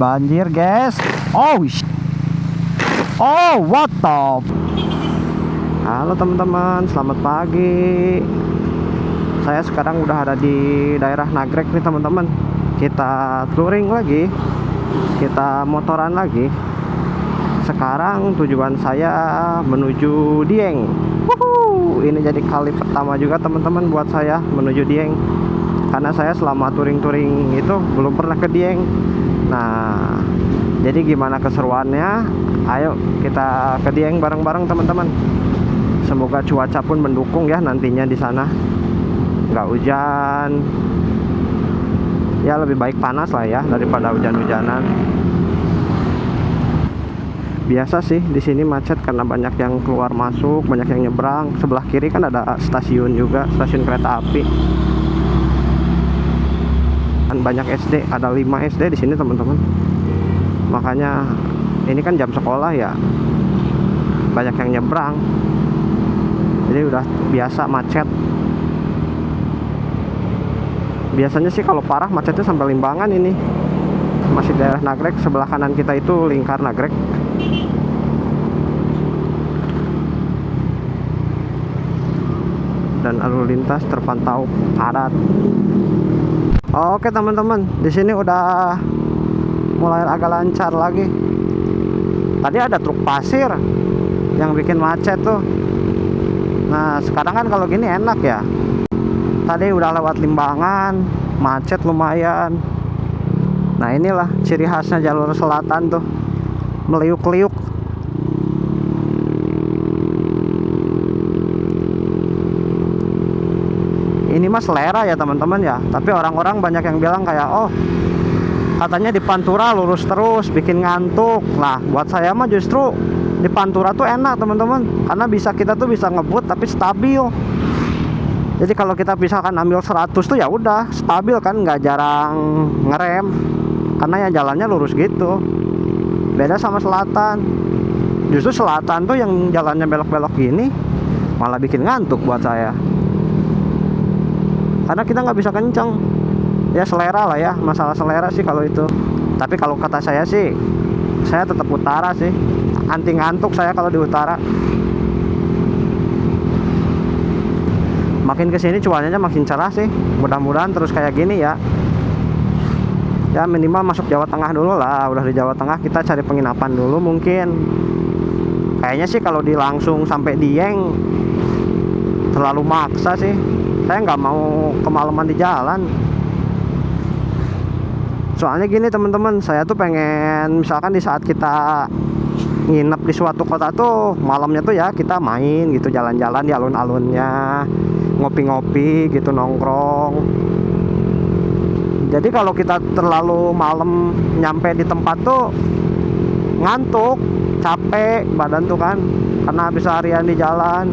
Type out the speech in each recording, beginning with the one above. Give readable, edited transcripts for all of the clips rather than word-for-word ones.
Banjir, guys. Oh, oh, what the? Halo teman-teman, selamat pagi. Saya sekarang udah ada di daerah Nagrek nih teman-teman. Kita touring lagi, kita motoran lagi. Sekarang tujuan saya menuju Dieng. Wuhu, ini jadi kali pertama juga teman-teman buat saya menuju Dieng. Karena saya selama touring-touring itu belum pernah ke Dieng. Nah, jadi gimana keseruannya? Ayo kita ke Dieng bareng-bareng teman-teman. Semoga cuaca pun mendukung ya nantinya di sana. Nggak hujan. Ya lebih baik panas lah ya daripada hujan-hujanan. Biasa sih di sini macet karena banyak yang keluar masuk, banyak yang nyebrang. Sebelah kiri kan ada stasiun juga, stasiun kereta api. Dan banyak SD, ada 5 SD di sini teman-teman. Makanya ini kan jam sekolah ya, banyak yang nyebrang. Jadi udah biasa macet. Biasanya sih kalau parah macetnya sampai Limbangan ini. Masih daerah Nagrek, sebelah kanan kita itu lingkar Nagrek. Dan lalu lintas terpantau padat. Oke teman-teman, di sini udah mulai agak lancar lagi. Tadi ada truk pasir yang bikin macet tuh. Nah sekarang kan kalau gini enak ya. Tadi udah lewat Limbangan, macet lumayan. Nah inilah ciri khasnya jalur selatan tuh, meliuk-liuk. Ini mah selera ya teman-teman ya. Tapi orang-orang banyak yang bilang kayak, oh katanya di Pantura lurus terus bikin ngantuk. Nah buat saya mah justru di Pantura tuh enak teman-teman, karena kita tuh bisa ngebut tapi stabil. Jadi kalau kita misalkan ambil 100 tuh ya udah stabil kan, nggak jarang ngerem karena ya jalannya lurus gitu. Beda sama selatan. Justru selatan tuh yang jalannya belok-belok gini malah bikin ngantuk buat saya. Karena kita nggak bisa kenceng. Ya selera lah ya, masalah selera sih kalau itu. Tapi kalau kata saya sih, saya tetap utara sih. Anti ngantuk saya kalau di utara. Makin kesini cuacanya makin cerah sih. Mudah-mudahan terus kayak gini ya. Ya minimal masuk Jawa Tengah dulu lah. Udah di Jawa Tengah kita cari penginapan dulu mungkin. Kayaknya sih kalau langsung sampai Dieng terlalu maksa sih. Saya nggak mau kemalaman di jalan. Soalnya gini teman-teman, saya tuh pengen misalkan di saat kita nginep di suatu kota tuh malamnya tuh ya kita main gitu, jalan-jalan di alun-alunnya, ngopi-ngopi gitu, nongkrong. Jadi kalau kita terlalu malam nyampe di tempat tuh ngantuk, capek badan tuh kan, karena habis harian di jalan.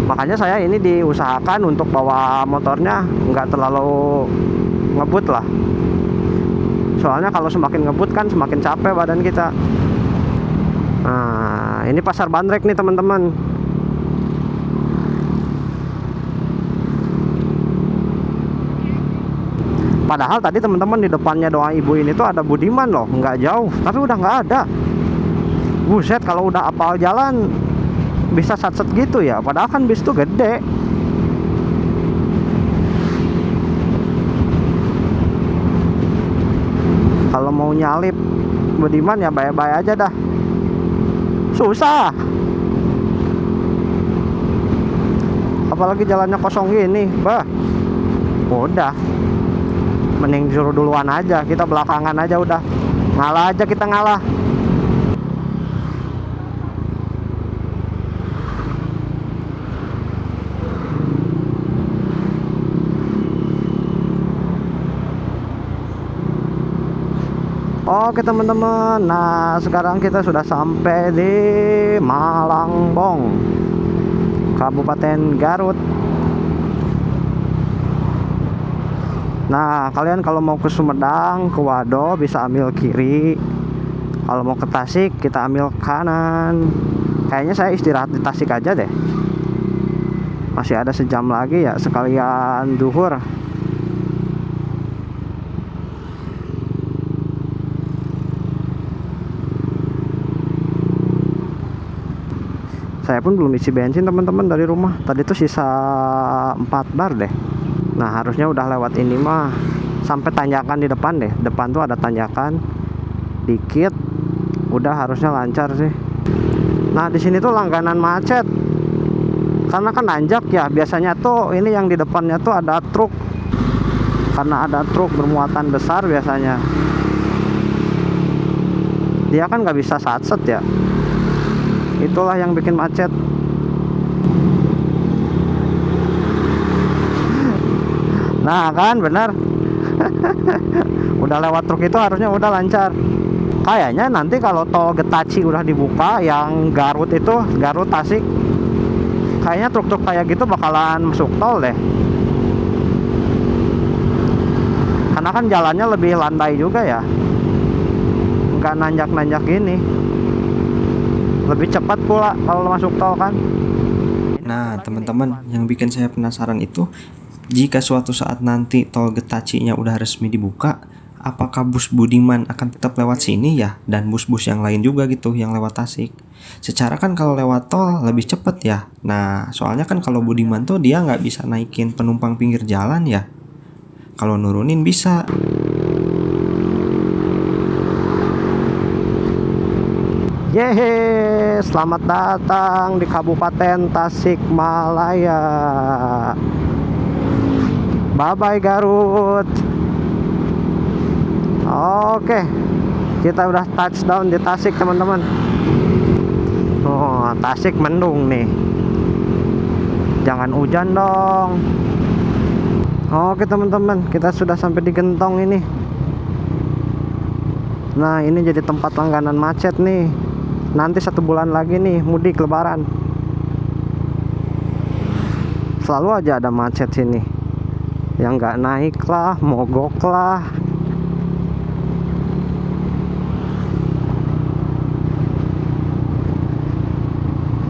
Makanya saya ini diusahakan untuk bawa motornya nggak terlalu ngebut lah. Soalnya kalau semakin ngebut kan semakin capek badan kita. Nah ini pasar Bandrek nih teman-teman. Padahal tadi teman-teman di depannya doa ibu ini tuh ada Budiman loh, nggak jauh, tapi udah nggak ada. Buset, kalau udah apal jalan bisa satset gitu ya, padahal kan bis tuh gede. Kalau mau nyalip Budiman ya bye-bye aja dah, susah. Apalagi jalannya kosong gini, bah udah mending disuruh duluan aja, kita belakangan aja udah. Ngalah aja kita, ngalah. Oke teman-teman, nah sekarang kita sudah sampai di Malangbong, Kabupaten Garut. Nah kalian kalau mau ke Sumedang, ke Wado bisa ambil kiri. Kalau mau ke Tasik kita ambil kanan. Kayaknya saya istirahat di Tasik aja deh. Masih ada sejam lagi ya, sekalian duhur. Saya pun belum isi bensin teman-teman dari rumah. Tadi tuh sisa 4 bar deh. Nah harusnya udah lewat ini mah. Sampai tanjakan di depan deh. Depan tuh ada tanjakan dikit. Udah harusnya lancar sih. Nah di sini tuh langganan macet. Karena kan nanjak ya. Biasanya tuh ini yang di depannya tuh ada truk. Karena ada truk bermuatan besar biasanya. Dia kan nggak bisa satset ya. Itulah yang bikin macet. Nah kan bener. Udah lewat truk itu harusnya udah lancar. Kayaknya nanti kalau tol Getaci udah dibuka, yang Garut itu, Garut Tasik, kayaknya truk-truk kayak gitu bakalan masuk tol deh. Karena kan jalannya lebih landai juga ya, nggak nanjak-nanjak gini. Lebih cepat pula kalau masuk tol kan. Nah, teman-teman, yang bikin saya penasaran itu, jika suatu saat nanti tol Getacinya udah resmi dibuka, apakah bus Budiman akan tetap lewat sini ya? Dan bus-bus yang lain juga gitu, yang lewat Tasik. Secara kan kalau lewat tol lebih cepet ya. Nah, soalnya kan kalau Budiman tuh dia nggak bisa naikin penumpang pinggir jalan ya. Kalau nurunin bisa. Yeay, selamat datang di Kabupaten Tasikmalaya. Bye-bye Garut. Oke, kita udah touchdown di Tasik teman-teman. Oh, Tasik mendung nih. Jangan hujan dong. Oke teman-teman, kita sudah sampai di Gentong ini. Nah ini jadi tempat langganan macet nih. Nanti 1 bulan lagi nih mudik lebaran. Selalu aja ada macet sini. Yang nggak naik lah, mogok lah.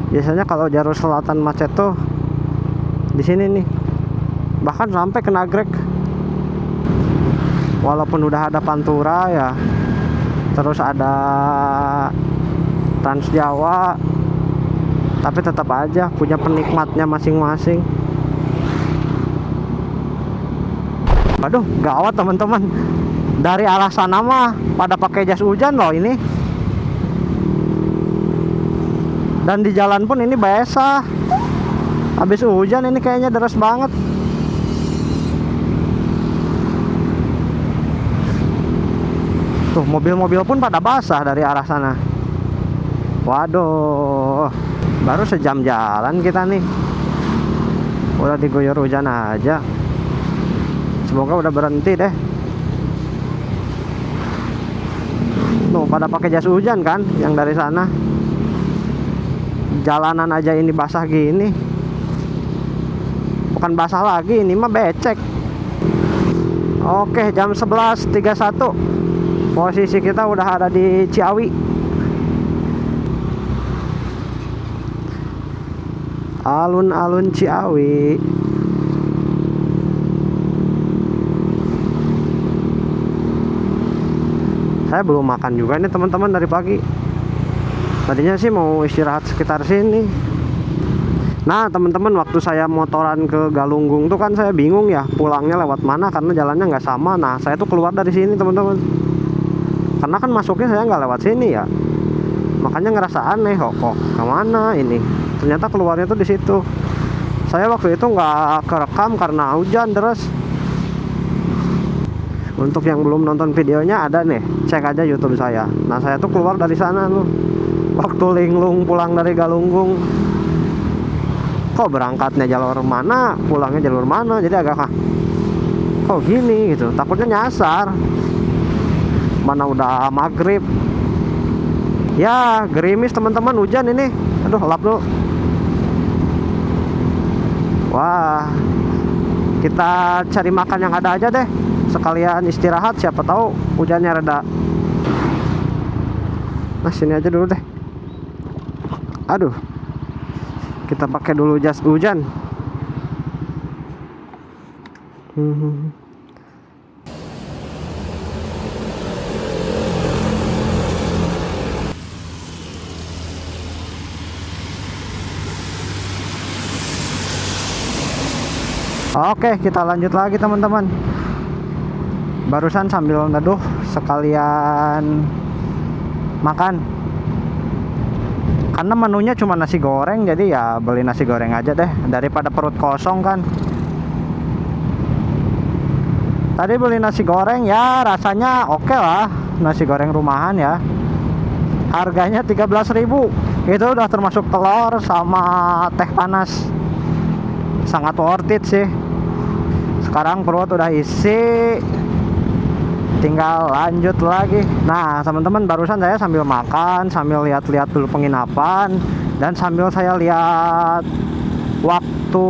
Biasanya kalau jalur selatan macet tuh di sini nih. Bahkan sampai ke Nagrek. Walaupun udah ada Pantura ya, terus ada Trans Jawa, tapi tetap aja punya penikmatnya masing-masing. Waduh, gawat teman-teman. Dari arah sana mah pada pakai jas hujan loh ini. Dan di jalan pun ini basah. Habis hujan ini kayaknya deras banget. Tuh, mobil-mobil pun pada basah dari arah sana. Waduh, baru sejam jalan kita nih, udah diguyur hujan aja. Semoga udah berhenti deh. Tuh, pada pakai jas hujan kan, yang dari sana. Jalanan aja ini basah gini. Bukan basah lagi, ini mah becek. Oke, jam 11.31. Posisi kita udah ada di Ciawi. Alun-alun Ciawi. Saya belum makan juga nih teman-teman dari pagi. Tadinya sih mau istirahat sekitar sini. Nah teman-teman, waktu saya motoran ke Galunggung tuh kan saya bingung ya pulangnya lewat mana karena jalannya nggak sama. Nah saya tuh keluar dari sini teman-teman. Karena kan masuknya saya nggak lewat sini ya, makanya ngerasa aneh kok kemana ini. Ternyata keluarnya tuh di situ. Saya waktu itu nggak kerekam karena hujan deras. Untuk yang belum nonton videonya ada nih, cek aja YouTube saya. Nah saya tuh keluar dari sana tuh waktu linglung pulang dari Galunggung. Kok berangkatnya jalur mana, pulangnya jalur mana, jadi agak kok gini gitu. Takutnya nyasar. Mana udah maghrib. Ya gerimis teman-teman, hujan ini. Aduh, lap dulu. Wah, kita cari makan yang ada aja deh, sekalian istirahat, siapa tahu hujannya reda. Nah sini aja dulu deh. Aduh, kita pakai dulu jas hujan. Oke, kita lanjut lagi teman-teman. Barusan sambil neduh sekalian makan. Karena menunya cuma nasi goreng, jadi ya beli nasi goreng aja deh daripada perut kosong kan. Tadi beli nasi goreng ya rasanya oke lah, nasi goreng rumahan ya. Harganya 13.000. Itu udah termasuk telur sama teh panas. Sangat worth it sih. Sekarang perut udah isi, tinggal lanjut lagi. Nah teman-teman, barusan saya sambil makan, sambil lihat-lihat dulu penginapan, dan sambil saya lihat waktu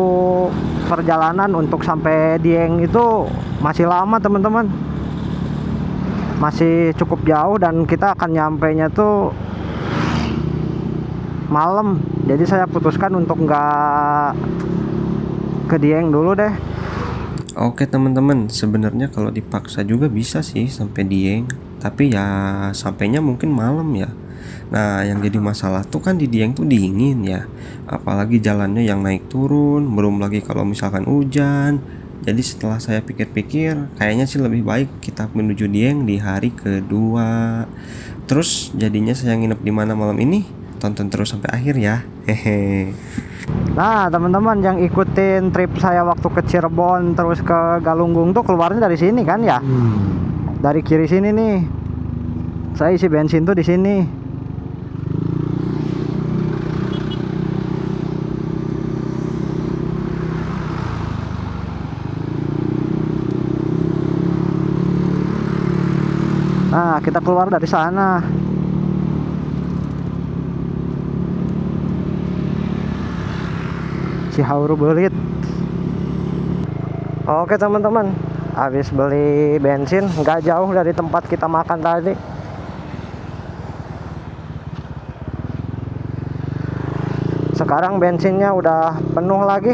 perjalanan untuk sampai Dieng itu masih lama teman-teman, masih cukup jauh, dan kita akan nyampainya tuh malam. Jadi saya putuskan untuk nggak ke Dieng dulu deh. Oke teman-teman, sebenarnya kalau dipaksa juga bisa sih sampai Dieng, tapi ya sampainya mungkin malam ya. Nah yang jadi masalah tuh kan di Dieng tuh dingin ya, apalagi jalannya yang naik turun, belum lagi kalau misalkan hujan. Jadi setelah saya pikir-pikir, kayaknya sih lebih baik kita menuju Dieng di hari kedua. Terus jadinya saya nginep di mana malam ini? Tonton terus sampai akhir ya. Hehe. Nah teman-teman, yang ikutin trip saya waktu ke Cirebon terus ke Galunggung tuh keluarnya dari sini kan ya, dari kiri sini nih. Saya isi bensin tuh di sini. Nah kita keluar dari sana. Cihauru Belit. Oke teman-teman, habis beli bensin nggak jauh dari tempat kita makan tadi. Sekarang bensinnya udah penuh lagi.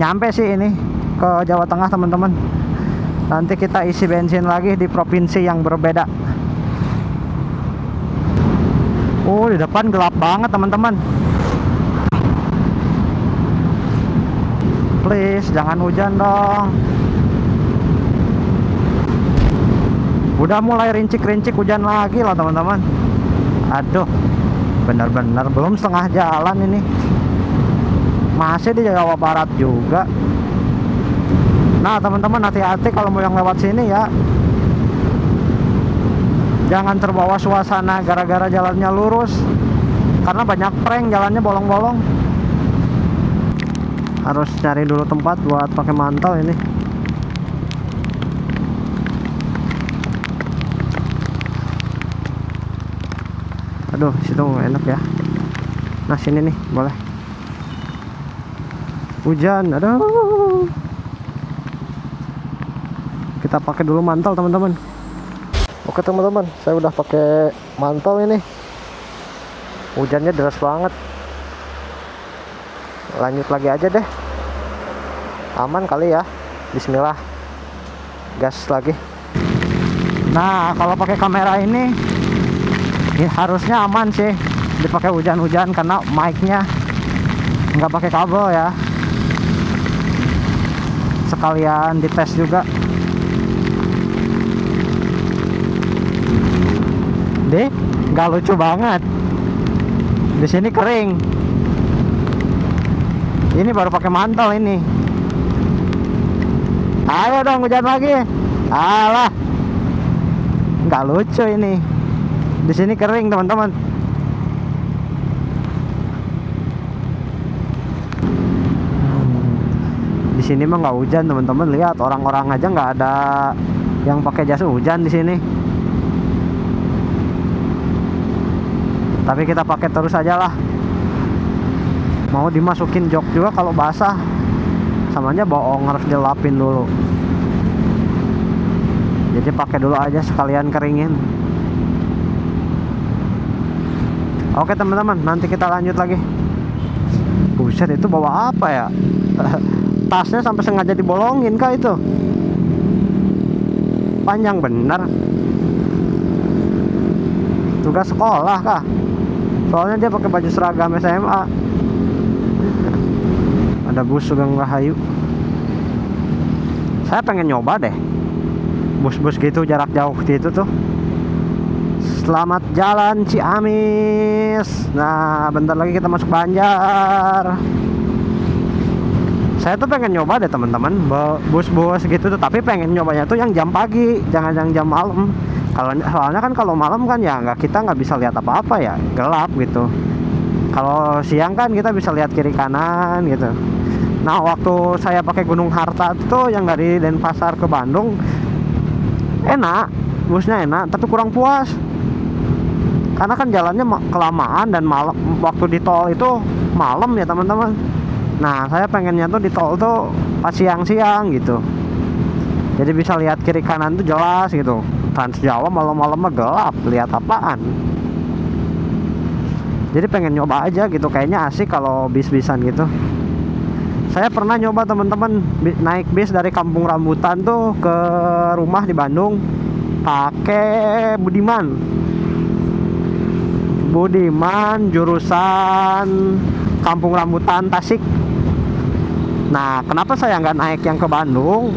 Nyampe sih ini ke Jawa Tengah teman-teman. Nanti kita isi bensin lagi di provinsi yang berbeda. Oh, di depan gelap banget teman-teman. Please, jangan hujan dong. Udah mulai rincik-rincik hujan lagi loh teman-teman. Aduh, benar-benar belum setengah jalan ini. Masih di Jawa Barat juga. Nah teman-teman, hati-hati kalau mau yang lewat sini ya. Jangan terbawa suasana gara-gara jalannya lurus, karena banyak prank, jalannya bolong-bolong. Harus cari dulu tempat buat pakai mantel ini. Aduh, situ enak ya. Nah sini nih boleh. Hujan, aduh. Kita pakai dulu mantel teman-teman. Oke teman-teman, saya udah pakai mantel ini. Hujannya deras banget. Lanjut lagi aja deh. Aman kali ya. Bismillah. Gas lagi. Nah, kalau pakai kamera ini harusnya aman sih dipakai hujan-hujan, karena mic-nya nggak pakai kabel ya. Sekalian dites juga. Deh, nggak lucu banget. Di sini kering. Ini baru pakai mantel ini. Ayo dong hujan lagi. Alah, nggak lucu ini. Di sini kering teman-teman. Di sini mah nggak hujan teman-teman. Lihat orang-orang aja nggak ada yang pakai jas hujan di sini. Tapi kita pakai terus aja lah. Mau dimasukin jok juga kalau basah, samanya bohong, harus dilapin dulu. Jadi pakai dulu aja sekalian keringin. Oke teman-teman, nanti kita lanjut lagi. Buset, itu bawa apa ya? Tasnya sampai sengaja dibolongin kah itu? Panjang bener. Tugas sekolah kah? Soalnya dia pakai baju seragam SMA. Ada bus Sugeng Rahayu. Saya pengen nyoba deh bus-bus gitu jarak jauh gitu tuh. Selamat jalan Ciamis. Nah, bentar lagi kita masuk Banjar. Saya tuh pengen nyoba deh teman-teman bus-bus gitu tuh, tapi pengen nyobanya tuh yang jam pagi, jangan yang jam malam. Soalnya kan kalau malam kan ya kita nggak bisa lihat apa-apa ya, gelap gitu. Kalau siang kan kita bisa lihat kiri kanan gitu. Nah, waktu saya pakai Gunung Harta tuh yang dari Denpasar ke Bandung, enak, busnya enak, tapi kurang puas. Karena kan jalannya kelamaan dan malam, waktu di tol itu malam ya teman-teman. Nah, saya pengennya tuh di tol tuh pas siang-siang gitu. Jadi bisa lihat kiri kanan tuh jelas gitu. Trans Jawa malam-malam mah gelap, lihat apaan. Jadi pengen nyoba aja gitu, kayaknya asik kalau bis-bisan gitu. Saya pernah nyoba teman-teman naik bis dari Kampung Rambutan tuh ke rumah di Bandung pakai Budiman jurusan Kampung Rambutan Tasik. Nah, kenapa saya nggak naik yang ke Bandung?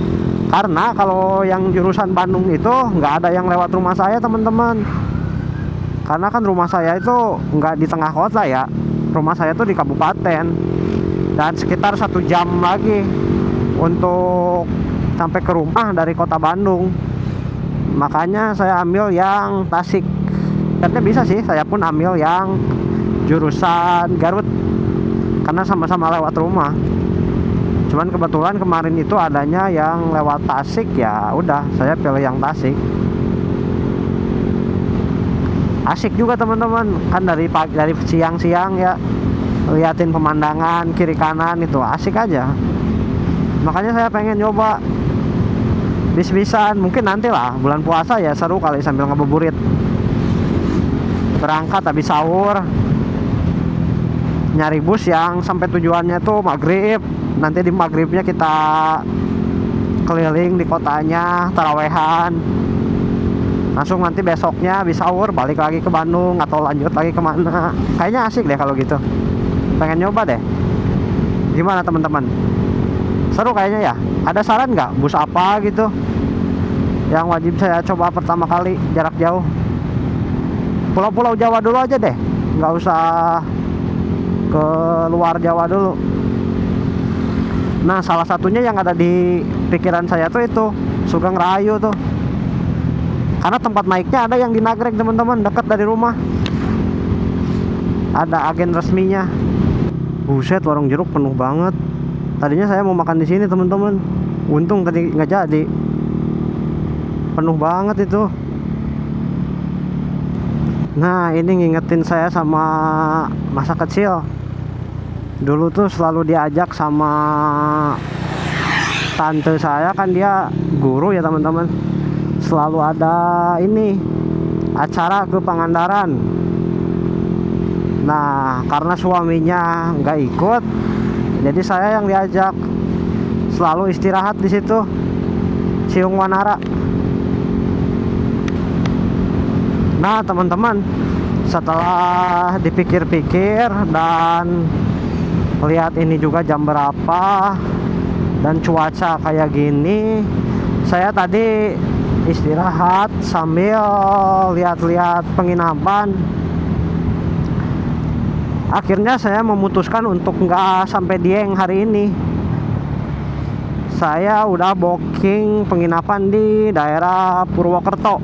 Karena kalau yang jurusan Bandung itu nggak ada yang lewat rumah saya teman-teman. Karena kan rumah saya itu nggak di tengah kota ya, rumah saya tuh di kabupaten, dan sekitar 1 jam lagi untuk sampai ke rumah dari kota Bandung. Makanya saya ambil yang Tasik. Ternyata bisa sih, saya pun ambil yang jurusan Garut karena sama-sama lewat rumah. Cuman kebetulan kemarin itu adanya yang lewat Tasik, ya udah saya pilih yang Tasik. Asik juga teman-teman, kan dari siang-siang ya, liatin pemandangan kiri kanan itu asik aja. Makanya saya pengen nyoba bis-bisan, mungkin nanti lah bulan puasa ya, seru kali sambil ngabuburit. Berangkat habis sahur, nyari bus yang sampai tujuannya tuh maghrib. Nanti di maghribnya kita keliling di kotanya, tarawehan. Langsung nanti besoknya habis sahur balik lagi ke Bandung atau lanjut lagi kemana. Kayaknya asik deh kalau gitu. Pengen nyoba deh. Gimana teman-teman? Seru kayaknya ya. Ada saran nggak bus apa gitu yang wajib saya coba pertama kali jarak jauh? Pulau-pulau Jawa dulu aja deh, nggak usah ke luar Jawa dulu. Nah, salah satunya yang ada di pikiran saya tuh itu Sugeng Rahayu tuh. Karena tempat naiknya ada yang di Nagreg teman-teman, dekat dari rumah. Ada agen resminya. Buset, warung jeruk penuh banget. Tadinya saya mau makan di sini teman-teman. Untung tadi nggak jadi. Penuh banget itu. Nah, ini ngingetin saya sama masa kecil. Dulu tuh selalu diajak sama tante saya, kan dia guru ya teman-teman. Selalu ada ini acara ke Pangandaran. Nah, karena suaminya nggak ikut, jadi saya yang diajak. Selalu istirahat di situ, Siung Wanara. Nah teman-teman, setelah dipikir-pikir dan lihat ini juga jam berapa dan cuaca kayak gini, saya tadi istirahat sambil lihat-lihat penginapan. Akhirnya saya memutuskan untuk nggak sampai Dieng hari ini. Saya udah booking penginapan di daerah Purwokerto.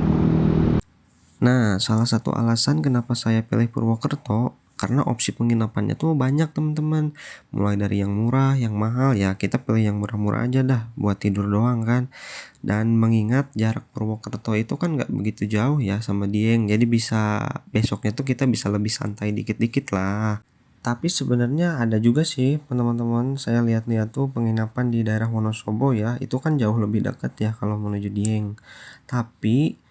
Nah, salah satu alasan kenapa saya pilih Purwokerto karena opsi penginapannya tuh banyak teman-teman. Mulai dari yang murah, yang mahal, ya kita pilih yang murah-murah aja dah buat tidur doang kan. Dan mengingat jarak Purwokerto itu kan nggak begitu jauh ya sama Dieng, jadi bisa besoknya tuh kita bisa lebih santai dikit-dikit lah. Tapi sebenarnya ada juga sih teman-teman, saya lihat-lihat tuh penginapan di daerah Wonosobo ya, itu kan jauh lebih dekat ya kalau menuju Dieng. Tapi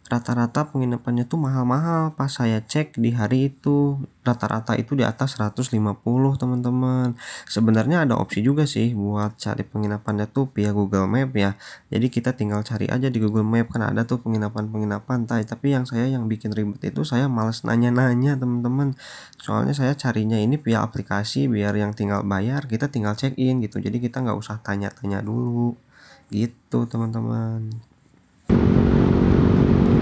Rata-rata penginapannya tuh mahal-mahal. Pas saya cek di hari itu, rata-rata itu di atas 150 teman-teman. Sebenarnya ada opsi juga sih buat cari penginapannya tuh via Google Map ya. Jadi kita tinggal cari aja di Google Map, kan ada tuh penginapan-penginapan. Tapi yang bikin ribet itu saya males nanya-nanya teman-teman. Soalnya saya carinya ini via aplikasi, biar yang tinggal bayar kita tinggal check in gitu. Jadi kita nggak usah tanya-tanya dulu gitu teman-teman.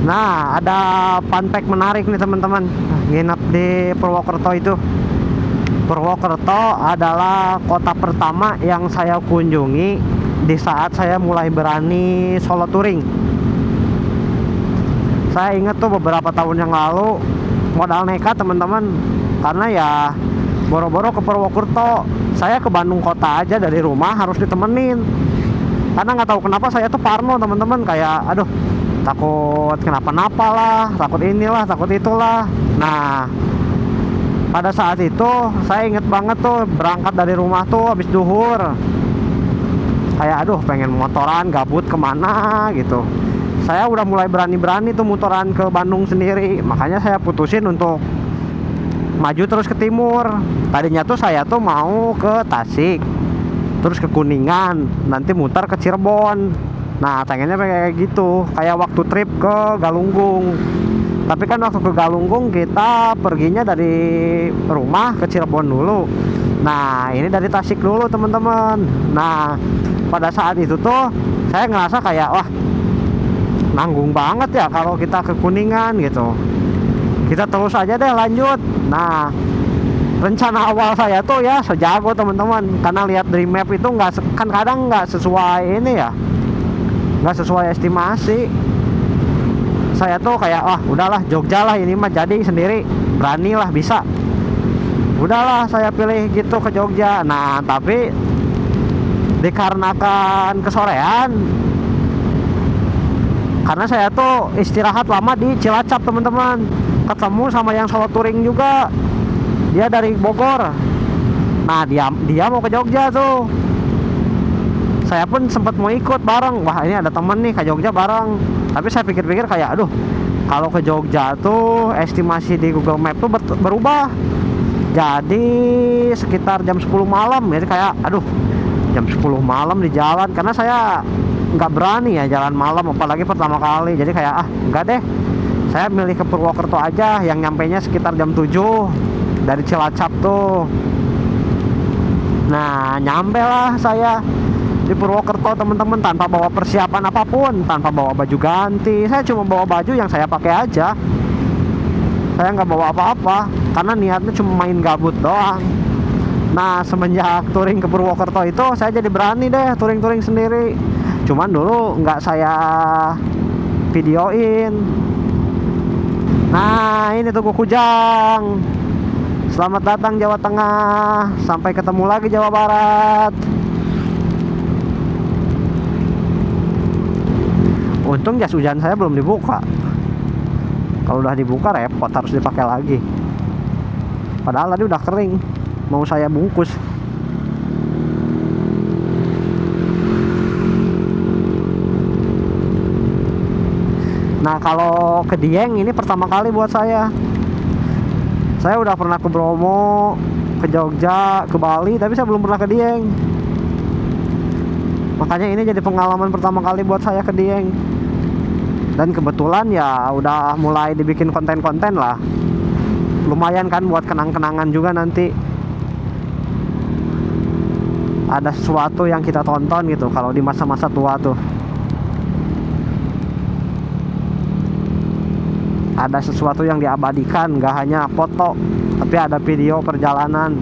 Nah, ada fun fact menarik nih teman-teman. Nginep di Purwokerto itu. Purwokerto adalah kota pertama yang saya kunjungi di saat saya mulai berani solo touring. Saya ingat tuh beberapa tahun yang lalu modal nekat teman-teman, karena ya boro-boro ke Purwokerto. Saya ke Bandung kota aja dari rumah harus ditemenin, karena nggak tahu kenapa saya tuh parno teman-teman, kayak aduh takut kenapa-napa lah, takut inilah, takut itulah. Nah, pada saat itu saya inget banget tuh berangkat dari rumah tuh habis duhur, kayak aduh pengen motoran gabut kemana gitu. Saya udah mulai berani-berani tuh motoran ke Bandung sendiri, makanya saya putusin untuk maju terus ke timur. Tadinya tuh saya tuh mau ke Tasik, terus ke Kuningan, nanti muter ke Cirebon. Nah, pengennya kayak gitu, kayak waktu trip ke Galunggung. Tapi kan waktu ke Galunggung kita perginya dari rumah ke Cirebon dulu. Nah, ini dari Tasik dulu teman-teman. Nah, pada saat itu tuh saya ngerasa kayak wah, nanggung banget ya kalau kita ke Kuningan gitu. Kita terus aja deh lanjut. Nah, rencana awal saya tuh ya sejago teman-teman, karena lihat dari map itu kan kadang nggak sesuai ini ya, nggak sesuai estimasi. Saya tuh kayak wah udahlah Jogja lah ini mah, jadi sendiri berani lah, bisa. Udahlah saya pilih gitu ke Jogja. Nah tapi dikarenakan kesorean, karena saya tuh istirahat lama di Cilacap teman-teman, ketemu sama yang solo touring juga, dia dari Bogor. Nah dia mau ke Jogja tuh. Saya pun sempat mau ikut bareng. Wah ini ada temen nih ke Jogja bareng. Tapi saya pikir-pikir kayak aduh, kalau ke Jogja tuh estimasi di Google Map tuh berubah. Jadi sekitar jam 10 malam. Jadi kayak aduh, jam 10 malam di jalan, karena saya nggak berani ya jalan malam, apalagi pertama kali. Jadi kayak enggak deh, saya milih ke Purwokerto aja, yang nyampainya sekitar jam 7 dari Cilacap tuh. Nah nyampe lah saya di Purwokerto teman-teman, tanpa bawa persiapan apapun, tanpa bawa baju ganti. Saya cuma bawa baju yang saya pakai aja. Saya nggak bawa apa-apa, karena niatnya cuma main gabut doang. Nah semenjak touring ke Purwokerto itu saya jadi berani deh touring-touring sendiri. Cuman dulu nggak saya videoin. Nah ini Tugu Kujang. Selamat datang Jawa Tengah. Sampai ketemu lagi Jawa Barat. Untung jas hujan saya belum dibuka. Kalau udah dibuka repot, harus dipakai lagi. Padahal tadi udah kering, mau saya bungkus. Nah kalau ke Dieng ini pertama kali buat saya. Saya udah pernah ke Bromo, ke Jogja, ke Bali, tapi saya belum pernah ke Dieng. Makanya ini jadi pengalaman pertama kali buat saya ke Dieng. Dan kebetulan ya udah mulai dibikin konten-konten lah. Lumayan kan buat kenang-kenangan juga nanti. Ada sesuatu yang kita tonton gitu kalau di masa-masa tua tuh. Ada sesuatu yang diabadikan, gak hanya foto, tapi ada video perjalanan.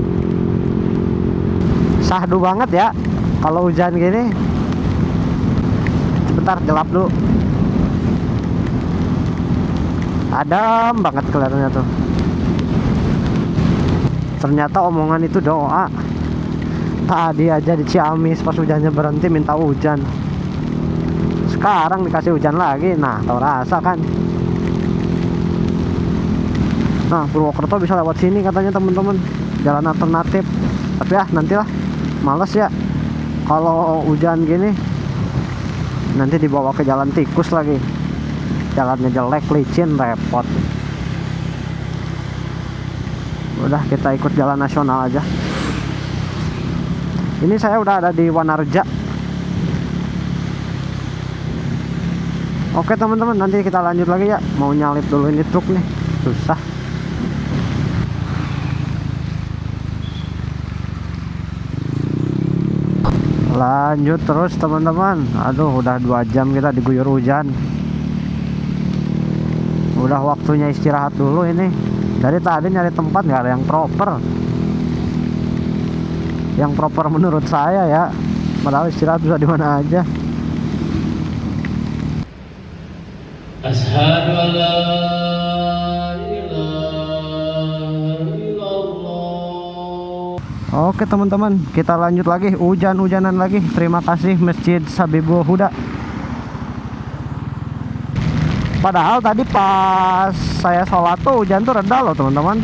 Syahdu banget ya kalau hujan gini. Bentar, gelap dulu. Adem banget kelihatannya tuh. Ternyata omongan itu doa. Tadi aja di Ciamis pas hujannya berhenti minta hujan, sekarang dikasih hujan lagi. Nah tau rasa kan. Nah Purwokerto bisa lewat sini katanya teman-teman, jalan alternatif. Tapi nantilah, males ya kalau hujan gini, nanti dibawa ke jalan tikus lagi. jalannya jelek, licin, repot. Udah, kita ikut jalan nasional aja. Ini saya udah ada di Wanarja. Oke teman-teman, nanti kita lanjut lagi ya. Mau nyalip dulu ini truk nih, susah. Lanjut terus teman-teman. Aduh, udah 2 jam kita diguyur hujan. Udah waktunya istirahat dulu ini. Dari tadi nyari tempat nggak ada yang proper. Yang proper menurut saya ya. Padahal istirahat bisa di mana aja. Asyhadu an la ilaha illallah. Oke teman-teman, kita lanjut lagi. Hujan-hujanan lagi. Terima kasih Masjid Sabibul Huda. Padahal tadi pas saya sholat tuh hujan tuh reda loh teman-teman.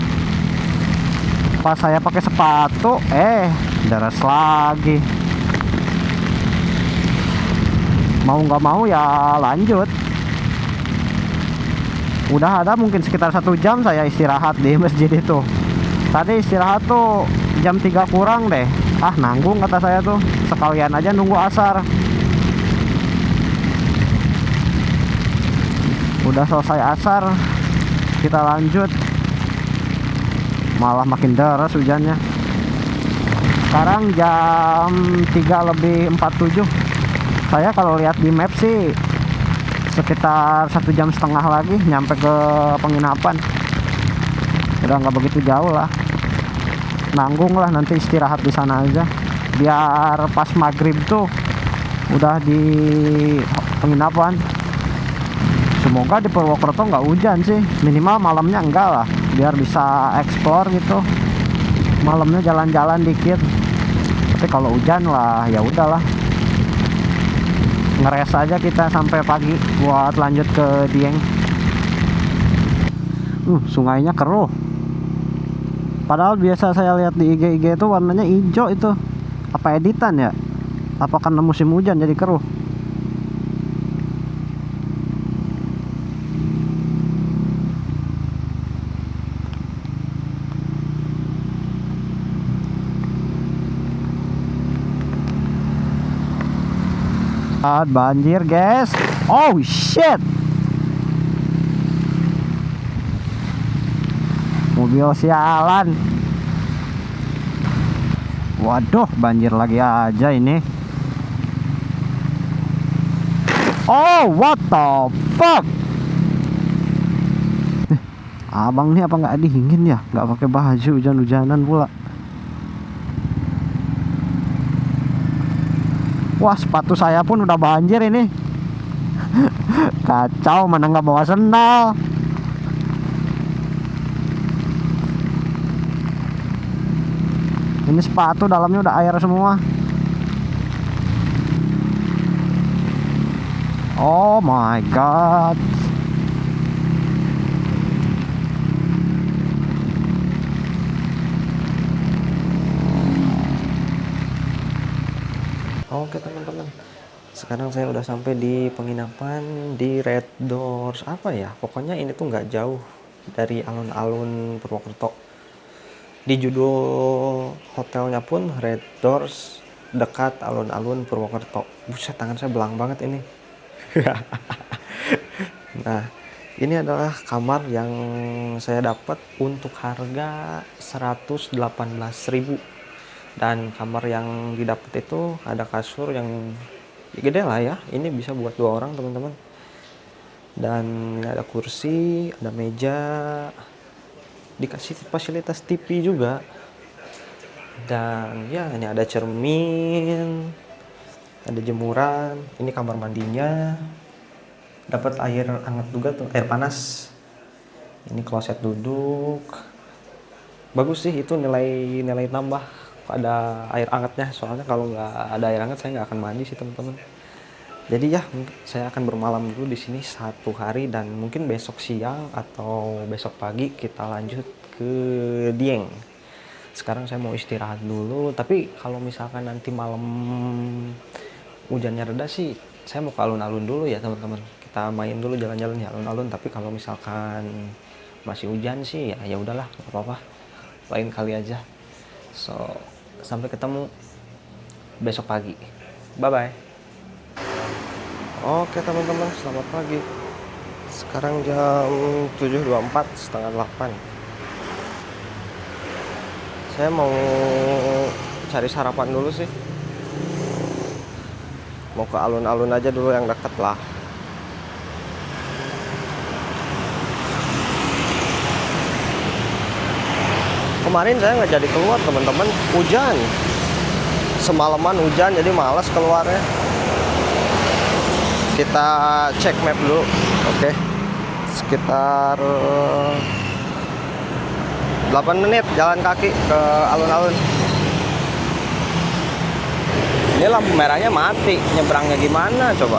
Pas saya pakai sepatu, deras lagi. Mau nggak mau ya lanjut. Udah ada mungkin sekitar 1 jam saya istirahat di masjid itu. Tadi istirahat tuh jam 3 kurang deh. Ah, nanggung kata saya tuh. Sekalian aja nunggu asar. Udah selesai asar, kita lanjut. Malah makin deras hujannya. Sekarang jam 3:47. Saya kalau lihat di map sih sekitar 1,5 jam lagi nyampe ke penginapan. Udah nggak begitu jauh lah. Nanggung lah, nanti istirahat di sana aja. Biar pas maghrib tuh udah di penginapan. Semoga di Purwokerto nggak hujan sih, minimal malamnya enggak lah, biar bisa explore gitu. Malamnya jalan-jalan dikit. Tapi kalau hujan lah ya udahlah, ngeres aja kita sampai pagi buat lanjut ke Dieng. Sungainya keruh. Padahal biasa saya lihat di IG itu warnanya hijau itu. Apa editan ya? Apa karena musim hujan jadi keruh? Banjir guys. Oh shit, mobil sialan. Waduh, banjir lagi aja ini. Oh, what the fuck. Abang nih apa nggak dingin ya, nggak pakai baju, hujan-hujanan pula. Wah, sepatu saya pun udah banjir ini. Kacau, mana nggak bawa sendal. Ini sepatu dalamnya udah air semua. Oh my god. Oke teman-teman, sekarang saya udah sampai di penginapan di Red Doors. Apa ya, pokoknya ini tuh nggak jauh dari alun-alun Purwokerto. Di judul hotelnya pun Red Doors, dekat alun-alun Purwokerto. Buset, tangan saya belang banget ini. Nah, ini adalah kamar yang saya dapat untuk harga 118.000. Dan kamar yang didapat itu ada kasur yang gede lah ya. Ini bisa buat 2 orang teman-teman. Dan ini ada kursi, ada meja, dikasih fasilitas TV juga. Dan ya, ini ada cermin, ada jemuran. Ini kamar mandinya. Dapat air hangat juga tuh, air panas. Ini kloset duduk. Bagus sih, itu nilai tambah ada air hangatnya, soalnya kalau nggak ada air hangat saya nggak akan mandi sih teman-teman. Jadi ya, saya akan bermalam dulu di sini 1 hari, dan mungkin besok siang atau besok pagi kita lanjut ke Dieng. Sekarang saya mau istirahat dulu, tapi kalau misalkan nanti malam hujannya reda sih, saya mau ke alun-alun dulu ya teman-teman. kita main dulu jalan-jalan di alun-alun. Tapi kalau misalkan masih hujan sih ya udahlah, nggak apa-apa, lain kali aja. So sampai ketemu besok pagi, bye bye. Oke teman-teman, selamat pagi. Sekarang jam 7.24, setengah 8. Saya mau cari sarapan dulu sih. Mau ke alun-alun aja dulu yang deket lah. Kemarin saya nggak jadi keluar teman-teman, hujan. Semalaman hujan jadi malas keluarnya. Kita cek map dulu. Oke. Sekitar 8 menit jalan kaki ke alun-alun. Ini lampu merahnya mati, nyebrangnya gimana coba?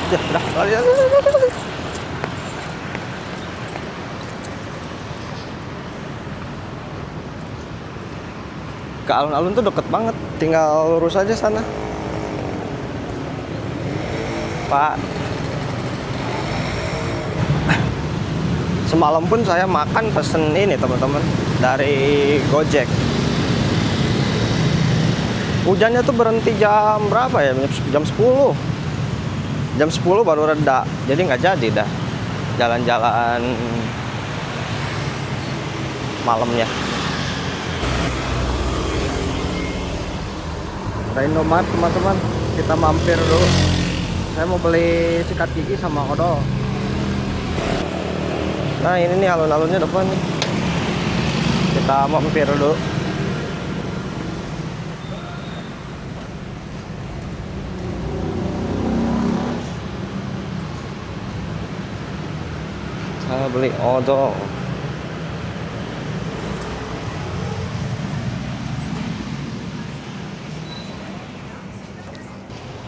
Ya, udah. Ke alun-alun tuh deket banget, tinggal lurus aja sana. Pak, semalam pun saya makan pesen ini teman-teman dari Gojek. Hujannya tuh berhenti jam berapa ya? Jam 10. Jam 10 baru reda. Jadi nggak jadi dah jalan-jalan malamnya. Ada Indomaret teman-teman, kita mampir dulu. Saya mau beli sikat gigi sama odol. Nah ini nih alun-alunnya depan nih. Kita mampir dulu. Saya beli odol.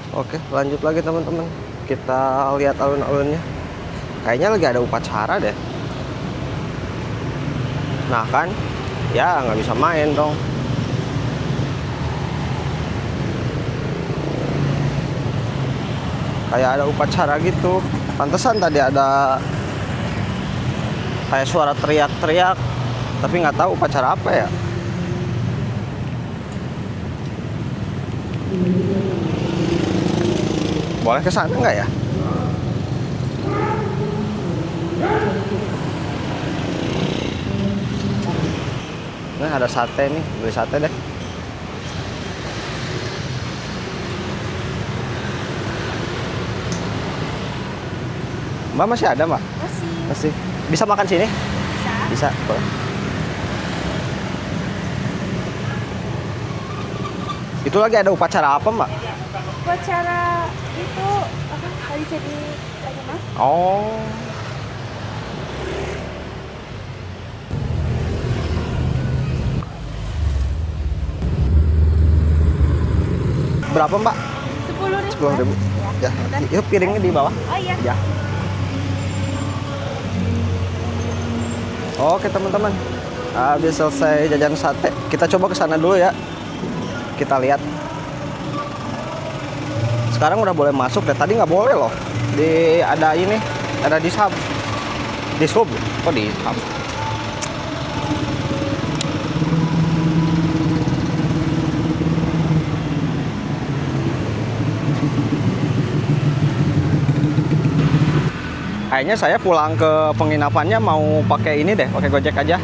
Oke, lanjut lagi teman-teman. Kita lihat alun-alunnya. Kayaknya lagi ada upacara deh. Nah kan, ya nggak bisa main dong. Kayak ada upacara gitu. Pantesan tadi ada kayak suara teriak-teriak. Tapi nggak tahu upacara apa ya. Boleh ke sana nggak ya? Nah ada sate nih, beli sate deh. Mbak masih ada mbak? Masih. Bisa makan sini? Bisa. Boleh. Itu lagi ada upacara apa mbak? Upacara itu apa? Hari jadi lagi mas? Oh. Berapa mbak? 10.000. 10.000. Ya. Yuk piringnya di bawah. Oh iya. Ya. Oke teman-teman. Habis selesai jajan sate, kita coba ke sana dulu ya. Kita lihat. Sekarang udah boleh masuk deh. Tadi nggak boleh loh. Ada ini, ada di sub. Di sub. Kok di sub? Kayaknya saya pulang ke penginapannya mau pakai ini deh, pakai Gojek aja.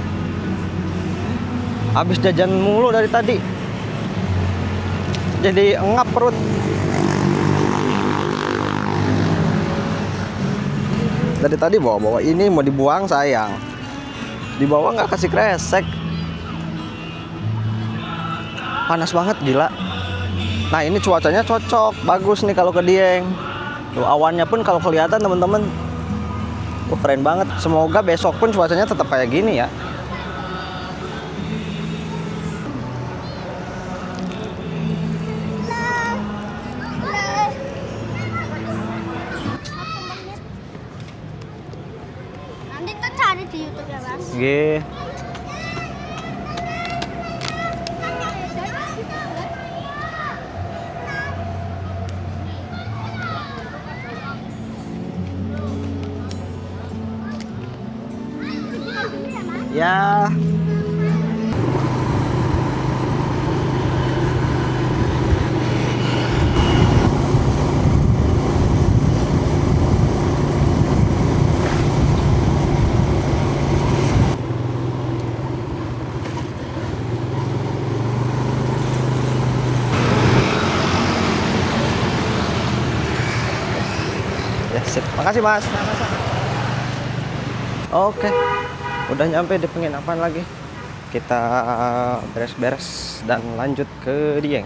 Habis jajan mulu dari tadi. Jadi engap perut. Dari tadi bawa-bawa ini mau dibuang sayang. Dibawa nggak kasih kresek. Panas banget gila. Nah ini cuacanya cocok, bagus nih kalau ke Dieng. Tuh awannya pun kalau kelihatan teman-teman. Keren banget. Semoga besok pun cuacanya tetap kayak gini ya. Nanti kita cari di YouTube ya mas. G. Ya. Ya, sip. Makasih, Mas. Oke. Udah nyampe di penginapan lagi. Kita beres-beres dan lanjut ke Dieng.